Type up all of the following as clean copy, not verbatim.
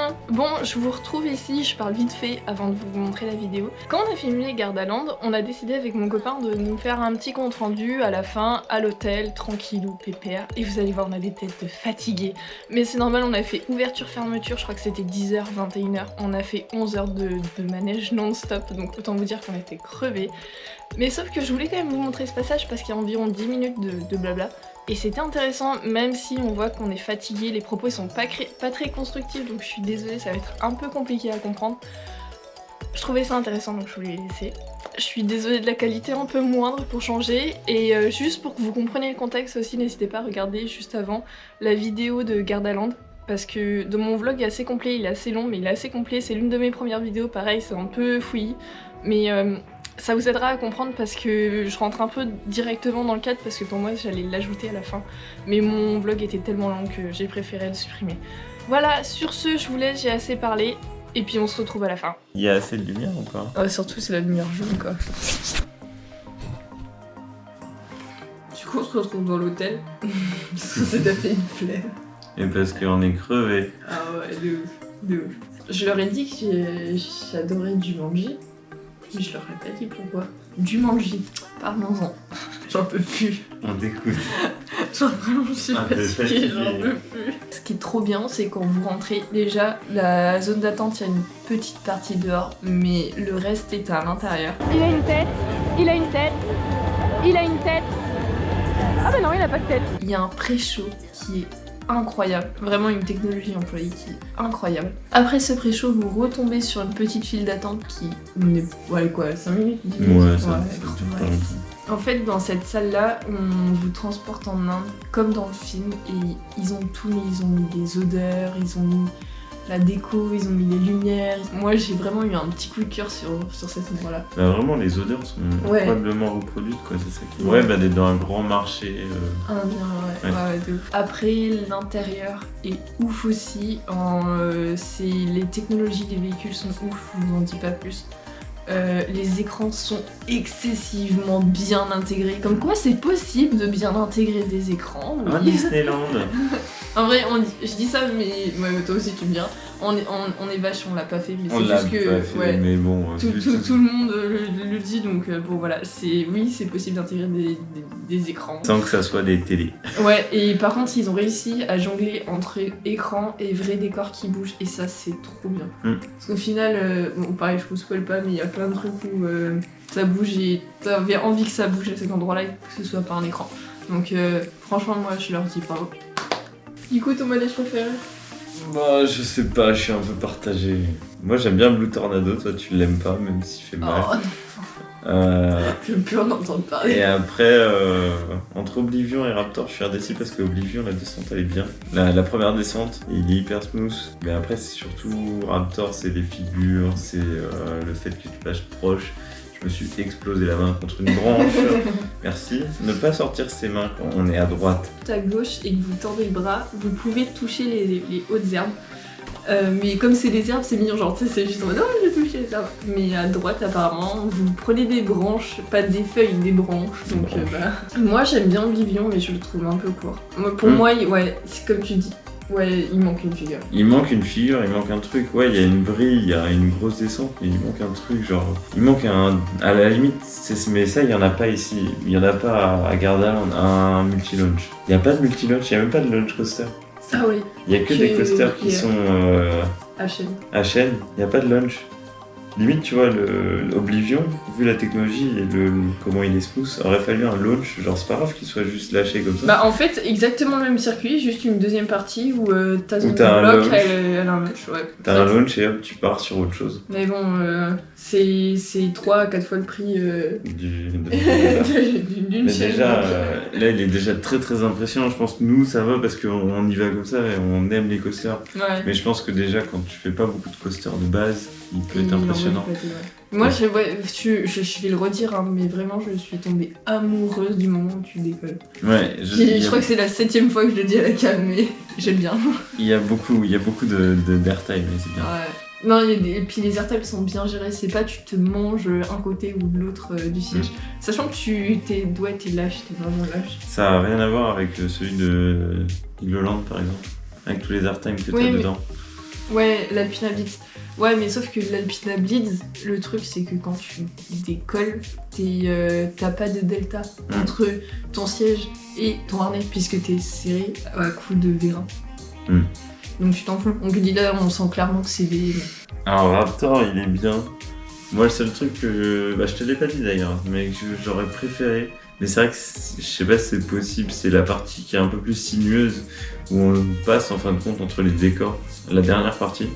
bien. Bon, je vous retrouve ici, je parle vite fait avant de vous montrer la vidéo. Quand on a filmé Gardaland, on a décidé avec mon copain de nous faire un petit compte rendu à la fin, à l'hôtel, tranquillou, pépère. Et vous allez voir, on a des têtes de fatigués. Mais c'est normal, on a fait ouverture-fermeture, je crois que c'était 10h, 21h. On a fait 11 heures de manège non-stop, donc autant vous dire qu'on était crevés. Mais sauf que je voulais quand même vous montrer ce passage parce qu'il y a environ 10 minutes de blabla. Et c'était intéressant, même si on voit qu'on est fatigué, les propos ils sont pas très constructifs, donc je suis désolée, ça va être un peu compliqué à comprendre. Je trouvais ça intéressant, donc je voulais les laisser. Je suis désolée de la qualité un peu moindre pour changer, et juste pour que vous compreniez le contexte aussi, n'hésitez pas à regarder juste avant la vidéo de Gardaland. Parce que de mon vlog est assez complet, il est assez long, mais il est assez complet, c'est l'une de mes premières vidéos, pareil, c'est un peu fouillis, mais ça vous aidera à comprendre parce que je rentre un peu directement dans le cadre parce que pour moi j'allais l'ajouter à la fin. Mais mon vlog était tellement long que j'ai préféré le supprimer. Voilà, sur ce, je vous laisse, j'ai assez parlé. Et puis on se retrouve à la fin. Il y a assez de lumière ou pas? Surtout c'est la lumière jaune quoi. Du coup on se retrouve dans l'hôtel. Parce que ça t'a fait une flemme. Et parce qu'on est crevé. Ah ouais, de ouf, de ouf. Je leur ai dit que j'adorais Jumanji. Mais je leur ai pas dit pourquoi. Jumanji, parlons-en. J'en peux plus. On t'écoute. Genre vraiment je suis fatiguée, j'en peux plus. Ce qui est trop bien, c'est quand vous rentrez, déjà la zone d'attente, il y a une petite partie dehors, mais le reste est à l'intérieur. Il a une tête, il a une tête, il a une tête. Ah bah non, il a pas de tête. Il y a un pré-show qui est incroyable, vraiment une technologie employée qui est incroyable. Après ce pré-show, vous retombez sur une petite file d'attente qui n'est ouais quoi, 5 minutes, 10 minutes. Ouais, ça dure pas. En fait, dans cette salle-là, on vous transporte en Inde, comme dans le film, et ils ont tout mis. Ils ont mis des odeurs, ils ont mis la déco, ils ont mis les lumières. Moi, j'ai vraiment eu un petit coup de cœur sur cet endroit-là. Bah, vraiment, les odeurs sont probablement reproduites, quoi, c'est ça qui... Ouais, bah d'être dans un grand marché... Indien, ouais, de ouf. Après, l'intérieur est ouf aussi. Les technologies des véhicules sont ouf, je vous en dis pas plus. Les écrans sont excessivement bien intégrés. Comme quoi c'est possible de bien intégrer des écrans. Oui. Disneyland. En vrai, je dis ça, mais ouais, toi aussi tu me diras. On est vache, on l'a pas fait, mais c'est juste que fait, ouais, mais bon, tout le monde le dit, donc bon voilà, oui, c'est possible d'intégrer des écrans. Sans que ça soit des télés. Ouais, et par contre, ils ont réussi à jongler entre écran et vrai décor qui bouge, et ça, c'est trop bien. Parce qu'au final, bon, pareil, je vous spoil pas, mais il y a plein de trucs où ça bouge et t'avais envie que ça bouge à cet endroit-là, que ce soit pas un écran. Donc franchement, moi, je leur dis bravo. Du coup, ton manège préféré? Bah, je sais pas, je suis un peu partagé. Moi, j'aime bien Blue Tornado, toi, tu l'aimes pas, même s'il fait mal. Oh non. Je veux plus en entendre parler. Et après, entre Oblivion et Raptor, je suis indécis parce que Oblivion, la descente, elle est bien. La première descente, il est hyper smooth. Mais après, c'est surtout Raptor, c'est les figures, c'est le fait que tu passes proche. Je me suis explosé la main contre une branche. Merci. Ne pas sortir ses mains quand on est à droite. À gauche et que vous tendez le bras, vous pouvez toucher les hautes herbes. Mais comme c'est des herbes, c'est mignon, genre tu sais, c'est juste en mode oh, je touche les herbes. Mais à droite, apparemment, vous prenez des branches, pas des feuilles, des branches. Donc moi j'aime bien Oblivion, mais je le trouve un peu court. Pour moi, ouais, c'est comme tu dis. Ouais, il manque une figure. Il manque une figure, il manque un truc. Ouais, il y a une brille, il y a une grosse descente, mais il manque un truc, genre... Il manque un... À la limite, mais ça, il y en a pas ici. Il y en a pas à Gardaland, un multi-launch. Il y a pas de multi-launch, il y a même pas de launch coaster. Ah oui. Il y a que des coasters qui sont... à chaîne. À chaîne, il y a pas de launch. Limite, tu vois, l'Oblivion, vu la technologie et comment il est smooth, aurait fallu un launch, genre c'est pas grave qu'il soit juste lâché comme ça. Bah en fait, exactement le même circuit, juste une deuxième partie où ta zone de bloc, elle a un launch, ouais. T'as un launch et hop, tu pars sur autre chose. Mais bon, c'est 3 à 4 fois le prix d'une chaîne. Déjà, là il est déjà très très impressionnant, je pense que nous ça va parce qu'on y va comme ça et on aime les coasters. Ouais. Mais je pense que déjà quand tu fais pas beaucoup de coasters de base, il peut être impressionnant. Moi, je vais le redire, hein, mais vraiment, je suis tombée amoureuse du moment où tu décolles. Ouais, je crois que c'est la 7ème fois que je le dis à la cam, mais j'aime bien. Il y a beaucoup d'airtime, mais c'est bien. Ouais. Non, et puis les airtime sont bien gérés, c'est pas tu te manges un côté ou l'autre du siège. Sachant que t'es lâche, t'es vraiment lâche. Ça a rien à voir avec celui de Igloland par exemple, avec tous les airtime que t'as dedans. Ouais, l'Alpina Blitz. Ouais, mais sauf que l'Alpina Blitz, le truc c'est que quand tu décolles, t'as pas de delta entre ton siège et ton harnais puisque t'es serré à coups de vérin. Donc tu t'en fous. Donc là, on sent clairement que c'est des... Alors Raptor, il est bien. Moi, le seul truc que... Bah, je te l'ai pas dit d'ailleurs, mais que j'aurais préféré... Mais c'est vrai que, je sais pas si c'est possible, c'est la partie qui est un peu plus sinueuse, où on passe en fin de compte entre les décors, la dernière partie.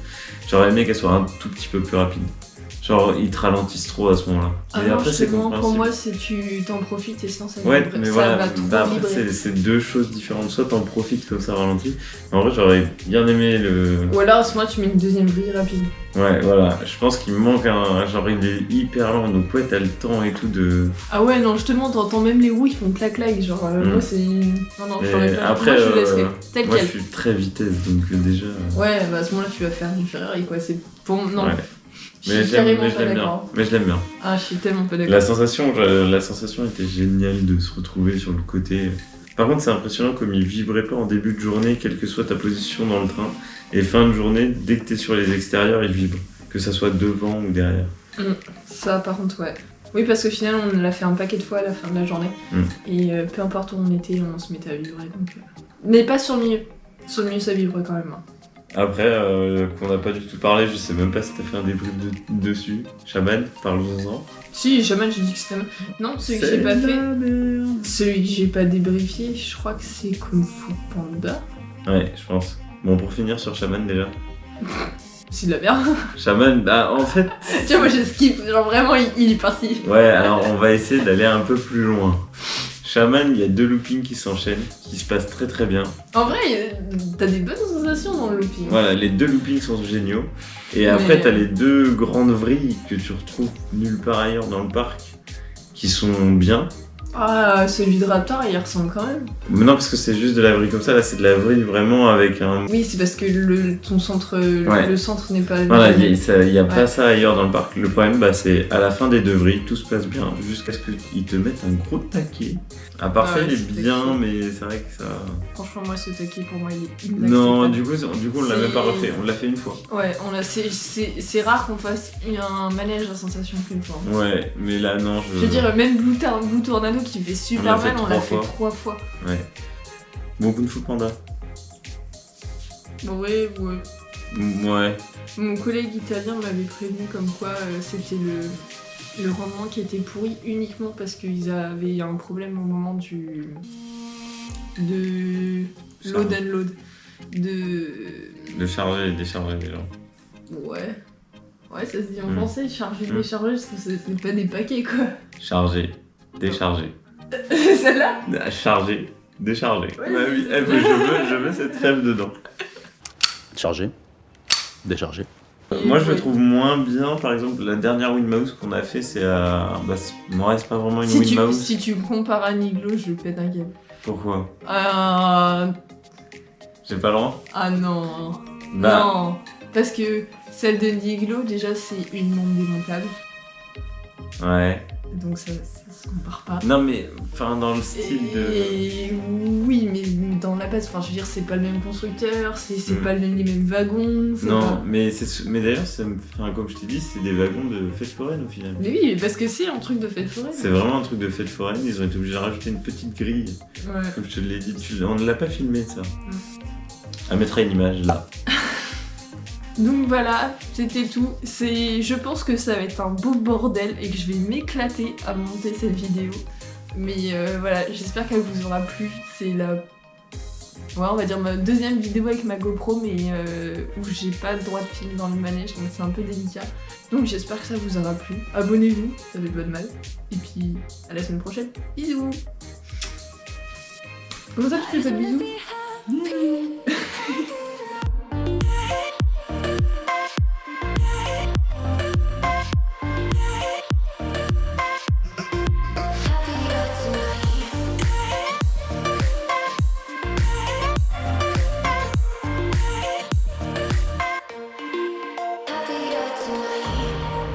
J'aurais aimé qu'elle soit un tout petit peu plus rapide. Genre, ils te ralentissent trop à ce moment-là. Ah non, justement, pour moi, c'est tu t'en profites et sinon ça ouais, vibre, mais ça voilà, va trop après, vibrer. c'est deux choses différentes. Soit t'en profites comme ça ralentit, mais en vrai, j'aurais bien aimé le... Ou alors, à ce moment-là, tu mets une deuxième brille rapide. Ouais, voilà, je pense qu'il me manque un... Genre, il est hyper lent, donc ouais, t'as le temps et tout de... Ah ouais, non, justement, t'entends même les roues, ils font clac-clac, genre, moi, c'est... Non, non, je t'aurais pas... Après, moi, je laisserai, tel moi, quel. je suis très vitesse, donc déjà... Ouais, bah à ce moment-là, tu vas faire du Ferrari, quoi, c'est... Bon, non, Ouais. je Mais suis je l'aime carrément pas bien. d'accord. Mais je l'aime bien. Ah, je suis tellement pas d'accord. La sensation était géniale de se retrouver sur le côté. Par contre, c'est impressionnant comme il vibrait pas en début de journée, quelle que soit ta position dans le train. Et fin de journée, dès que t'es sur les extérieurs, il vibre. Que ça soit devant ou derrière. Ça, par contre, ouais. Oui, parce qu'au final, on l'a fait un paquet de fois à la fin de la journée. Et peu importe où on était, on se mettait à vibrer. Donc, mais pas sur le milieu. Sur le milieu, ça vibre quand même. Hein. Après, qu'on n'a pas du tout parlé, je sais même pas si t'as fait un débrief dessus. Shaman, parle-en-en. Si, jamais j'ai dit que c'était... Non, celui que j'ai pas fait... Celui que j'ai pas débriefé, je crois que c'est Kung Fu Panda. Ouais, je pense. Bon, pour finir sur Shaman déjà. C'est de la merde. Shaman, bah en fait... Tiens, moi je skip, genre vraiment il est parti. Ouais, alors on va essayer d'aller un peu plus loin. Shaman, il y a deux loopings qui s'enchaînent, qui se passent très très bien. En vrai, t'as des bonnes sensations dans le looping. Voilà, les deux loopings sont géniaux. Et après, t'as les deux grandes vrilles que tu retrouves nulle part ailleurs dans le parc, qui sont bien. Ah, celui de Raptor, il ressemble quand même. Mais non, parce que c'est juste de la vrille comme ça, là c'est de la vrille vraiment avec un... Oui, c'est parce que ton centre, le centre n'est pas... Voilà, il y a pas ça ailleurs dans le parc. Le problème, bah, c'est à la fin des deux vrilles, tout se passe bien, jusqu'à ce qu'ils te mettent un gros taquet. À part ça, il est bien, mais c'est vrai que ça... Franchement, moi, ce taquet, pour moi, il est inacceptable. Non, du coup on l'a même pas refait, on l'a fait une fois. Ouais, c'est rare qu'on fasse un manège à sensation qu'une fois. Ouais, mais là, non, Je veux dire, même Blue Tornado qui fait super mal, on l'a fait 3 fois. Ouais. Bon, Kung Fu Panda. Ouais. Ouais. Mon collègue italien m'avait prévenu comme quoi c'était le rendement qui était pourri uniquement parce qu'ils avaient un problème au moment de load and load. De charger et décharger les gens. Ouais, ça se dit en français, charger et décharger, parce que c'est pas des paquets quoi. Charger, décharger. Celle-là Charger, décharger. Ouais, bah oui, je veux cette rêve dedans. Charger, décharger. Moi je le trouve moins bien, par exemple la dernière Winmouse qu'on a fait c'est à... Bah moi c'est pas vraiment une Winmouse. Si tu compares à Niglo, je pète un câble. Pourquoi J'ai pas le droit. Ah non. Bah. Non. Parce que celle de Niglo déjà c'est une montre démontable. Ouais. Donc ça se compare pas. Non mais, enfin dans le style Et oui, mais dans la base, enfin je veux dire, c'est pas le même constructeur, c'est pas les mêmes wagons. Non, pas... mais d'ailleurs, comme je t'ai dit, c'est des wagons de fête foraine au final. Mais oui, parce que c'est un truc de fête foraine. C'est vraiment un truc de fête foraine, ils ont été obligés de rajouter une petite grille. Ouais. Comme je te l'ai dit, on ne l'a pas filmé ça. Elle mettra une image là. Donc voilà, c'était tout. Je pense que ça va être un beau bordel et que je vais m'éclater à monter cette vidéo. Mais voilà, j'espère qu'elle vous aura plu. C'est on va dire ma deuxième vidéo avec ma GoPro, mais où j'ai pas le droit de filmer dans le manège, donc c'est un peu délicat. Donc j'espère que ça vous aura plu. Abonnez-vous, ça fait pas de mal. Et puis à la semaine prochaine. Bisous. Comment ça tu fais pas de bisous?